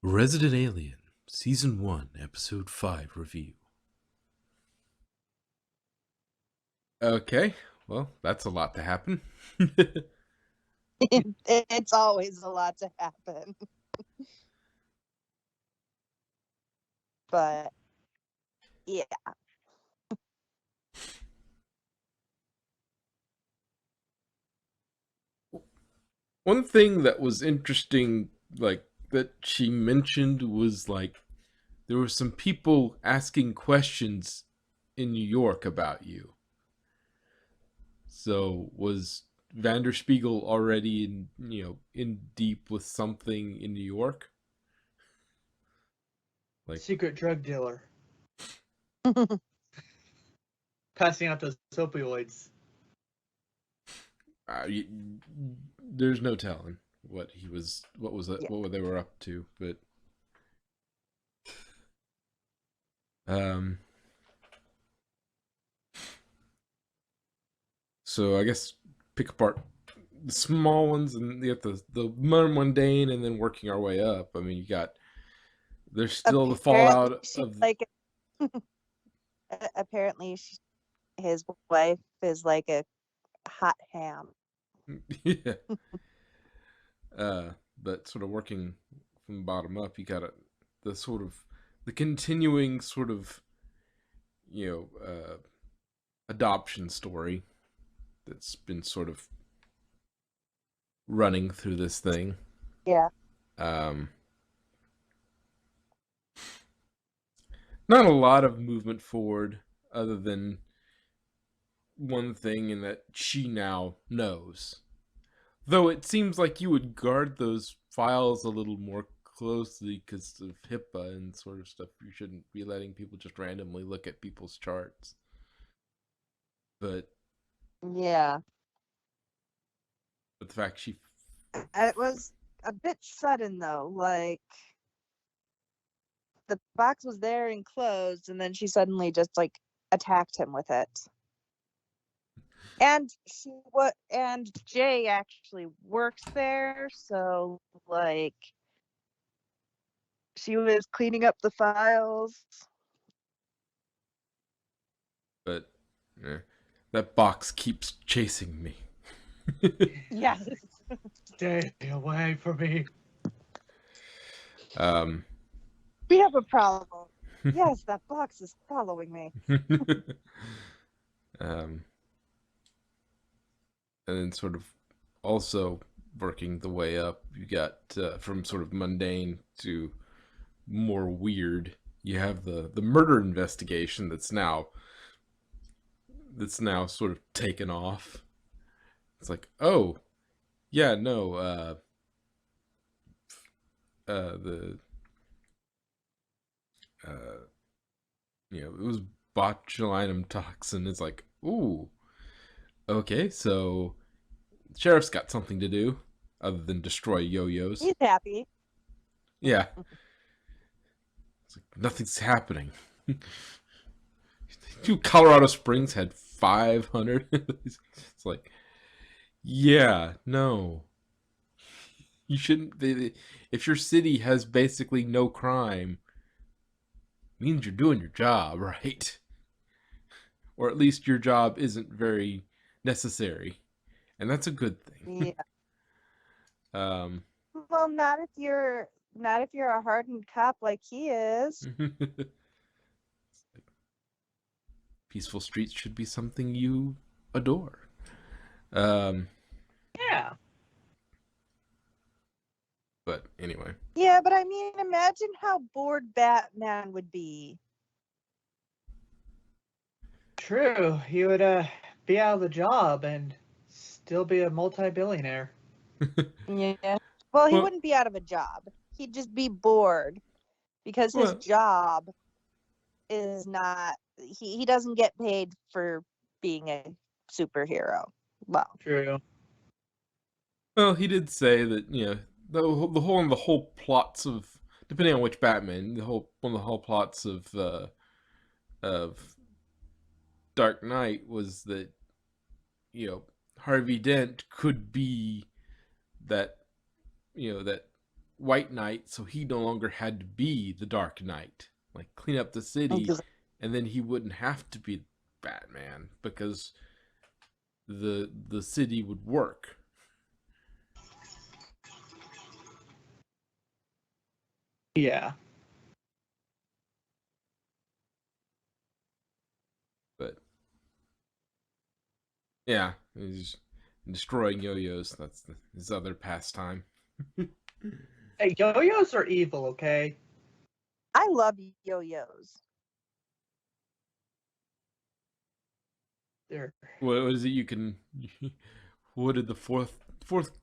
Resident Alien, Season 1, Episode 5 review. Okay, well, that's a lot to happen. It's always a lot to happen. But yeah. One thing that was interesting, that she mentioned was, there were some people asking questions in New York about you. So, was Vanderspiegel already in deep with something in New York? Secret drug dealer. Passing out those opioids. There's no telling what they were up to, but so I guess pick apart the small ones, and you got the mundane, and then working our way up. I mean, there's still the fallout of apparently his wife is like a hot ham. yeah. But sort of working from the bottom up, you got the continuing sort of adoption story that's been sort of running through this thing. Yeah. Not a lot of movement forward, other than one thing, in that she now knows. Though it seems like you would guard those files a little more closely because of HIPAA and sort of stuff. You shouldn't be letting people just randomly look at people's charts. But yeah, the fact it was a bit sudden though. Like the box was there and closed, and then she suddenly just like attacked him with it. And Jay actually works there, so like she was cleaning up the files. But that box keeps chasing me. Yes. Stay away from me. We have a problem. Yes, that box is following me. And then sort of also working the way up, you got from sort of mundane to more weird. You have the murder investigation that's now sort of taken off. It's like, oh yeah, no, it was botulinum toxin. It's like, ooh, okay, so the sheriff's got something to do other than destroy yo-yos. He's happy. Yeah. It's like, nothing's happening. Colorado Springs had 500. It's like, yeah, no. You shouldn't. If your city has basically no crime, means you're doing your job, right? Or at least your job isn't very necessary, and that's a good thing. Yeah. Well, not if you're a hardened cop like he is. Peaceful streets should be something you adore. Yeah. But anyway. Yeah, but I mean, imagine how bored Batman would be. True. He would be out of the job and still be a multi-billionaire. Yeah. Well, he wouldn't be out of a job. He'd just be bored because his job is not. He doesn't get paid for being a superhero. Well, true. Well, he did say that the whole plots of, depending on which Batman, one of the whole plots of Dark Knight was that Harvey Dent could be that White Knight, so he no longer had to be the Dark Knight. Like, clean up the city, and then he wouldn't have to be Batman because the city would work. Yeah. But yeah, he's destroying yo-yos. That's his other pastime. Hey, yo-yos are evil, okay? I love yo-yos. They're What is it? You can. What did the fourth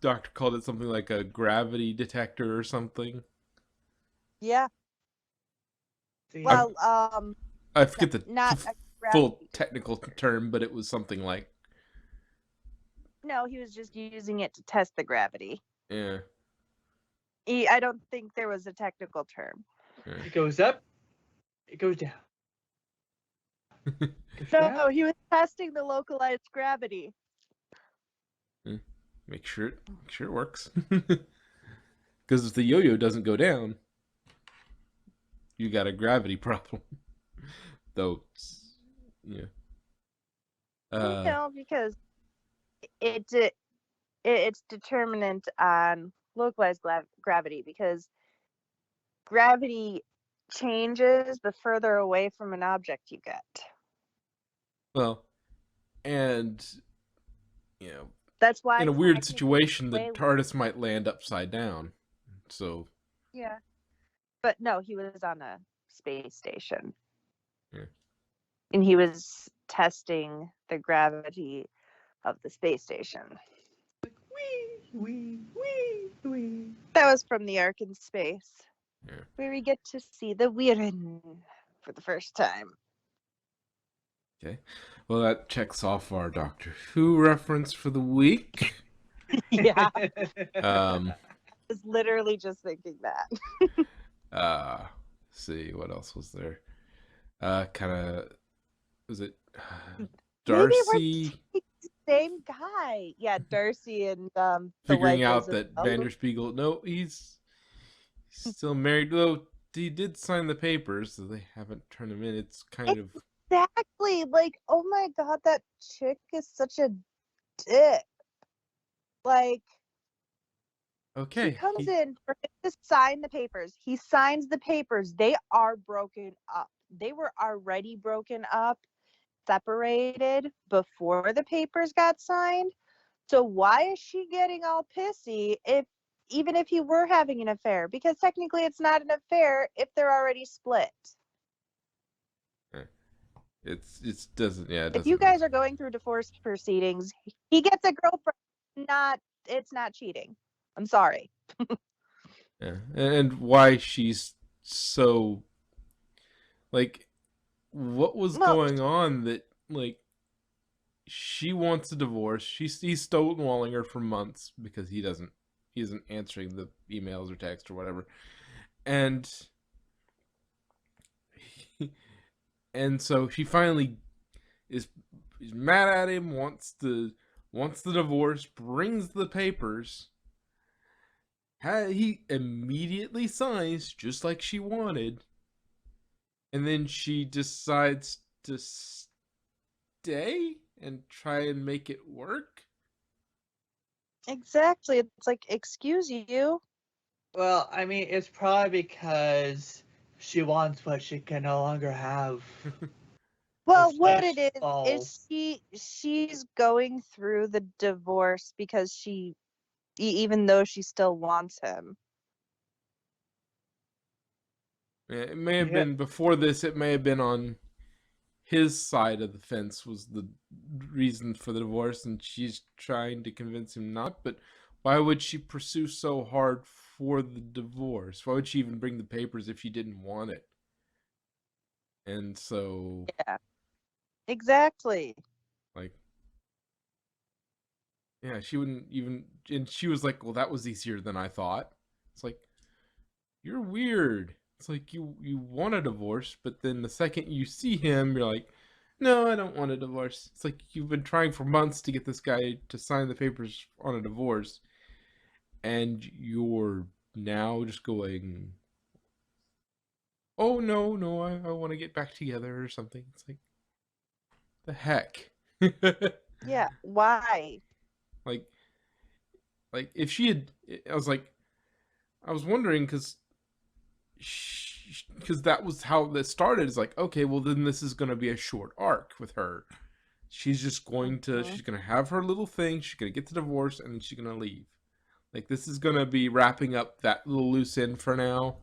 Doctor called it? Something like a gravity detector or something. Yeah. see, Well, I forget the not a full gravity. technical term, but it was something like. No, he was just using it to test the gravity. Yeah. I don't think there was a technical term. it goes up, it goes down. No, he was testing the localized gravity. Make sure it works. Because if the yo-yo doesn't go down, you got a gravity problem. Though, yeah. No, because it's determinant on localized gravity, because gravity changes the further away from an object you get. Well, and That's why in a weird technically situation, the way- TARDIS might land upside down. So Yeah. But no, he was on a space station. Yeah. And he was testing the gravity of the space station. Wee. That was from the Ark in Space. Yeah. Where we get to see the Weirin for the first time. Okay. Well, that checks off our Doctor Who reference for the week. Yeah. Um. I was literally just thinking that. Let's see what else was there. Kind of was it Darcy Maybe we're same guy. Yeah, Darcy and the figuring wife out was that Vanderspiegel? No, he's still married. Though he did sign the papers, so they haven't turned him in. It's kind of exactly like, oh my god, that chick is such a dick. Like, okay. he comes in for him to sign the papers. He signs the papers. They are broken up. They were already broken up, separated before the papers got signed. So why is she getting all pissy even if he were having an affair? Because technically it's not an affair if they're already split. It doesn't. Yeah, it doesn't. If you guys are going through divorce proceedings, he gets a girlfriend. It's not cheating. I'm sorry. Yeah, and why she's so like, what was going on that like she wants a divorce. He's stonewalling her for months because he isn't answering the emails or text or whatever, and and so she finally is mad at him, wants the divorce, brings the papers. He immediately signs just like she wanted, and then she decides to stay and try and make it work. Exactly. It's like, excuse you. Well, I mean, it's probably because she wants what she can no longer have. Well, Those what it balls. is she's going through the divorce because even though she still wants him. It may have Yeah. been before this. It may have been on his side of the fence was the reason for the divorce, and she's trying to convince him not. But why would she pursue so hard for the divorce? Why would she even bring the papers if she didn't want it? And so, Yeah. Exactly. like, yeah, she wouldn't even. And she was like, "Well, that was easier than I thought." It's like, you're weird. It's like you want a divorce, but then the second you see him, you're like, no, I don't want a divorce. It's like you've been trying for months to get this guy to sign the papers on a divorce, and you're now just going, oh no, I want to get back together or something. It's like, the heck. Yeah, why? like if she had, I was wondering because that was how this started. It's like, okay, well then this is going to be a short arc with her. She's just going to, Mhm. she's going to have her little thing. She's going to get the divorce and then she's going to leave. Like, this is going to be wrapping up that little loose end for now,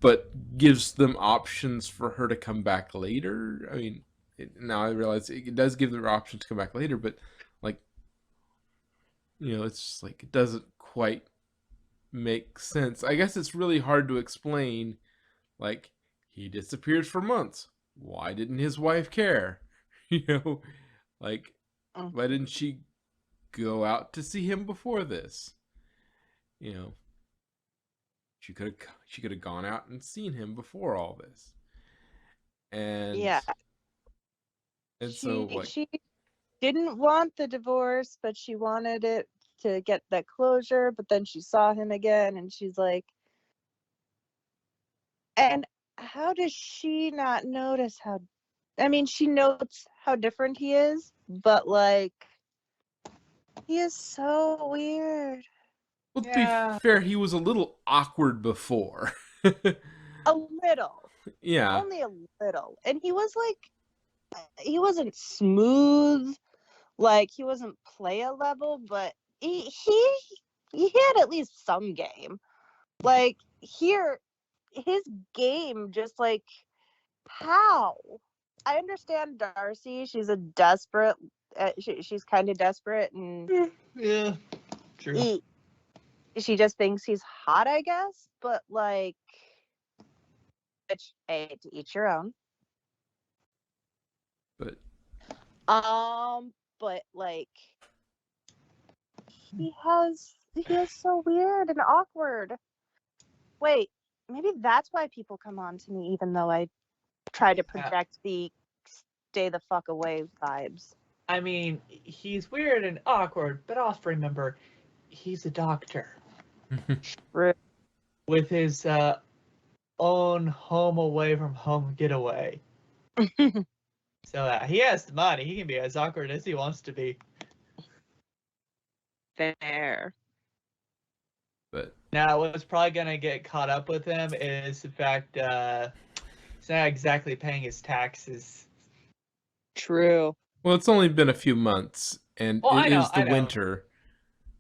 but gives them options for her to come back later. I mean, now I realize it does give them options to come back later, but like, it's just like, it doesn't quite make sense. I guess it's really hard to explain. Like, he disappears for months. Why didn't his wife care? Like, why didn't she go out to see him before this? She could have gone out and seen him before all this. And Yeah, so, like, she didn't want the divorce, but she wanted it to get that closure. But then she saw him again, and she's like, and how does she not notice how? I mean, she notes how different he is, but like, he is so weird. well, to be Yeah. fair, he was a little awkward before. A little, Yeah. only a little, and he was like, he wasn't smooth, like he wasn't playa level, but he had at least some game. Like here, his game just like how. I understand Darcy. She's a desperate. She's kind of desperate, and Yeah. True. she just thinks he's hot, I guess. But like, which hey, to each your own. But But like, he is so weird and awkward. Wait, maybe that's why people come on to me, even though I try to project the stay the fuck away vibes. I mean, he's weird and awkward, but also remember, he's a doctor with his own home away from home getaway. So he has the money. He can be as awkward as he wants to be. Fair. But now, what's probably gonna get caught up with him is the fact he's not exactly paying his taxes. True. well, it's only been a few months, and it is the winter,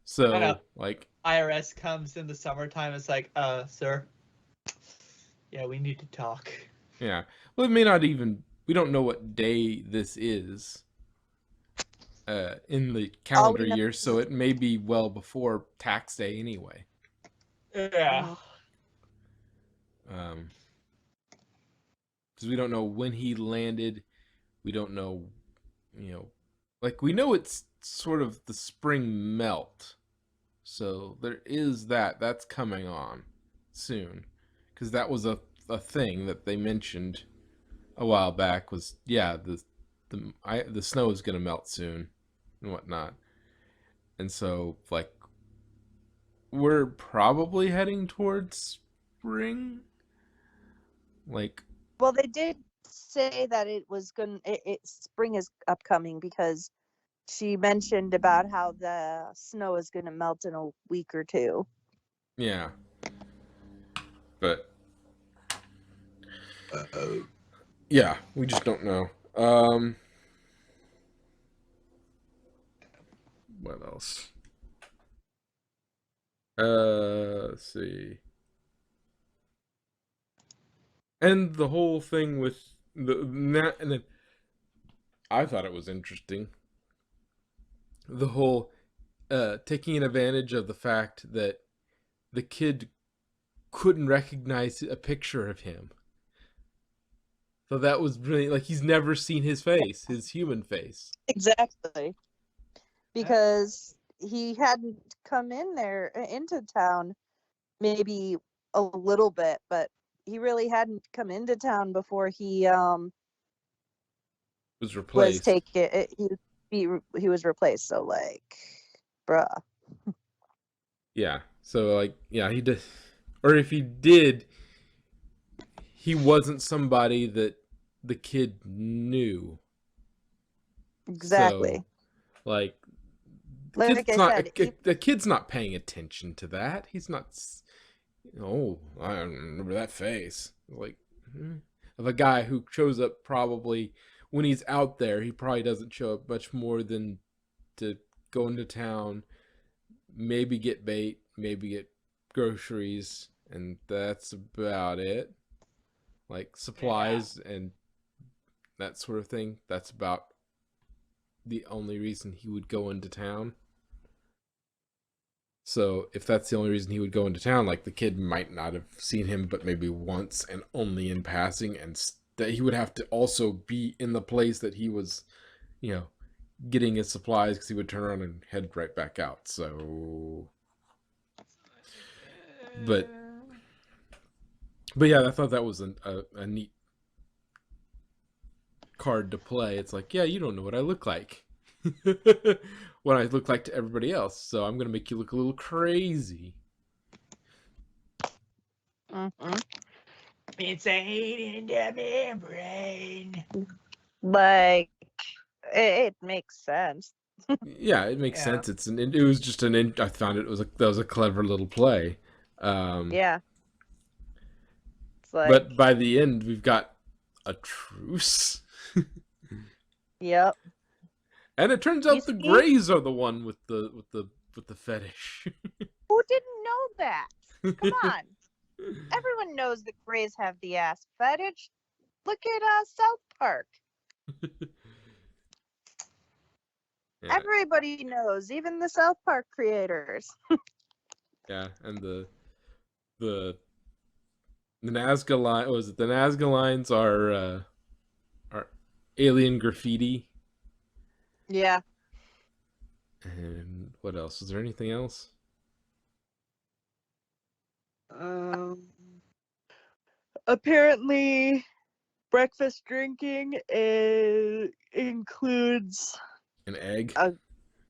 so like, IRS comes in the summertime. It's like, sir, yeah, we need to talk. yeah. Well, it may not even. We don't know what day this is. In the calendar year, so it may be well before tax day anyway. Yeah. Because we don't know when he landed. We don't know, like, we know it's sort of the spring melt. So there is that. That's coming on soon. Because that was a thing that they mentioned a while back was, yeah, the snow is going to melt soon and whatnot. And so, like, we're probably heading towards spring. Like, well, they did say that it was spring is upcoming because she mentioned about how the snow is going to melt in a week or two. Yeah. But yeah, we just don't know. What else? Let's see. And the whole thing with and I thought it was interesting. The whole taking advantage of the fact that the kid couldn't recognize a picture of him. So that was really, like, he's never seen his face, his human face. Exactly. Because he hadn't come into town maybe a little bit, but he really hadn't come into town before he Was replaced. he was replaced. So like, bruh. Yeah. So like, yeah, he did, or if he did, he wasn't somebody that the kid knew. Exactly. So, like, Like I said, the kid's not paying attention to that. He's not. Oh, I remember that face. Like, of a guy who shows up probably when he's out there. He probably doesn't show up much more than to go into town, maybe get bait, maybe get groceries, and that's about it. Like supplies and that sort of thing. That's about the only reason he would go into town. So if that's the only reason he would go into town, like the kid might not have seen him, but maybe once and only in passing, and that he would have to also be in the place that he was, getting his supplies, because he would turn around and head right back out. So, but yeah, I thought that was a neat card to play. It's like, yeah, you don't know what I look like. What I look like to everybody else, so I'm gonna make you look a little crazy. mm-hmm. It's a hate in the membrane. Like it makes sense. Yeah, it makes sense. It was just I found that was a clever little play. Yeah. It's like, but by the end, we've got a truce. yep. And it turns out the Greys are the one with the fetish. Who didn't know that? Come on. Everyone knows the Greys have the ass fetish. Look at South Park. Yeah. Everybody knows, even the South Park creators. Yeah, and the Nazca line was it? The Nazca lines are alien graffiti. Yeah. And what else? Is there anything else? Apparently, breakfast drinking includes an egg. An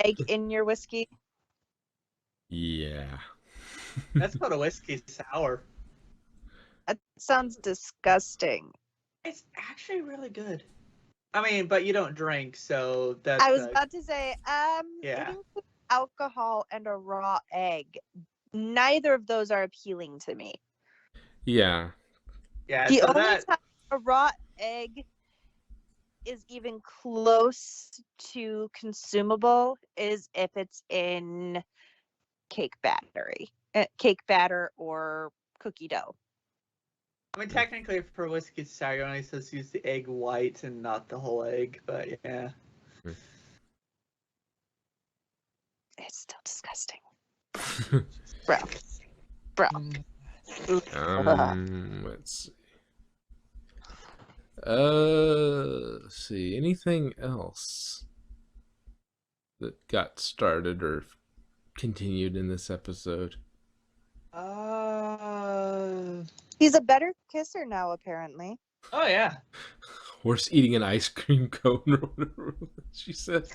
egg in your whiskey. Yeah. That's called a whiskey sour. That sounds disgusting. It's actually really good. I mean, but you don't drink, so that's. I was about to say, yeah. It includes alcohol and a raw egg. Neither of those are appealing to me. Yeah. Yeah. The so only time a raw egg is even close to consumable is if it's in cake batter or cookie dough. I mean, technically, for whiskey sour, you're only supposed to use the egg white and not the whole egg, but yeah. It's still disgusting. Bro. Let's see. Anything else that got started or continued in this episode? He's a better kisser now, apparently. Oh yeah. Horse eating an ice cream cone or whatever she said.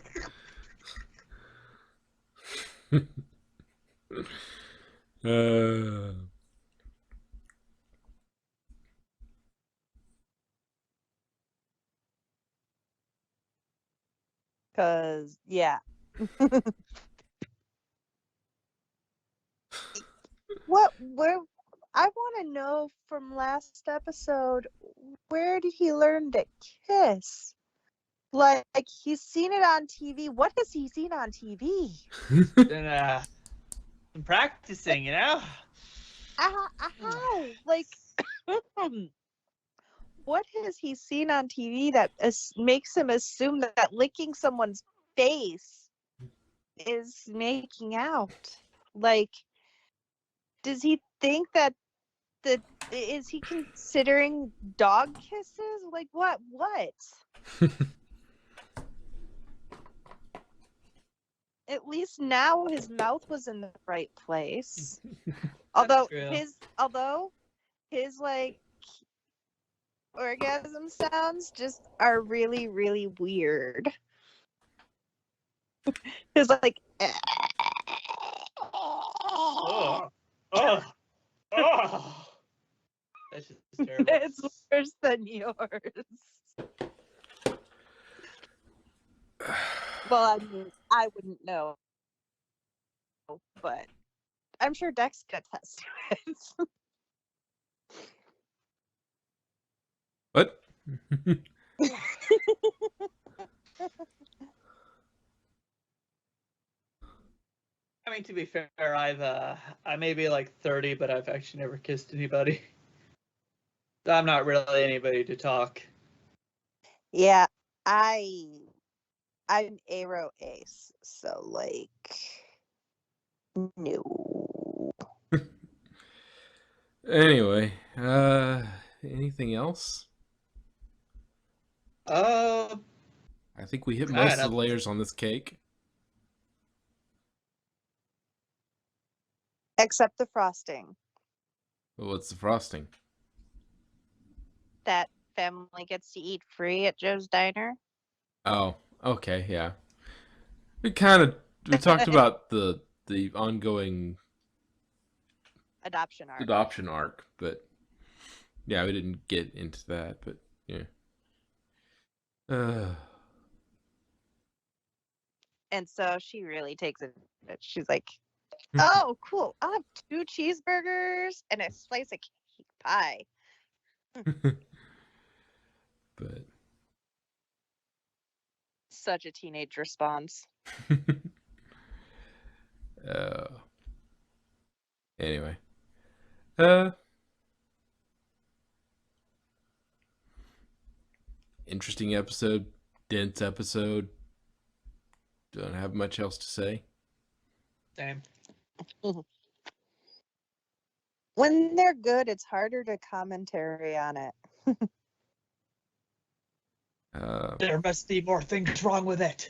Cause yeah. Where I want to know from last episode, where did he learn to kiss? Like he's seen it on TV. What has he seen on TV? And I'm practicing, you know. How? Like, what has he seen on TV that makes him assume that licking someone's face is making out? Like, does he think that is he considering dog kisses? Like what? At least now his mouth was in the right place. although his like orgasm sounds just are really, really weird. It's like Oh, oh, oh. That's just terrible. It's worse than yours. Well, I mean, I wouldn't know, but I'm sure Dex could attest to it. What? I mean, to be fair, I may be like 30, but I've actually never kissed anybody. I'm not really anybody to talk. Yeah, I'm Aero Ace, so like, no. Anyway, anything else? Uh, I think we hit I most of don't the know. layers on this cake. Except the frosting. Well, what's the frosting? That family gets to eat free at Joe's Diner. Oh, okay, yeah. We talked about the ongoing Adoption arc. adoption arc, but yeah, we didn't get into that, but yeah. And so she really takes it. She's like, oh, cool. I'll have 2 cheeseburgers and a slice of cake pie. But Such a teenage response. anyway. Interesting episode, dense episode. Don't have much else to say. Same. When they're good, it's harder to commentary on it. There must be more things wrong with it.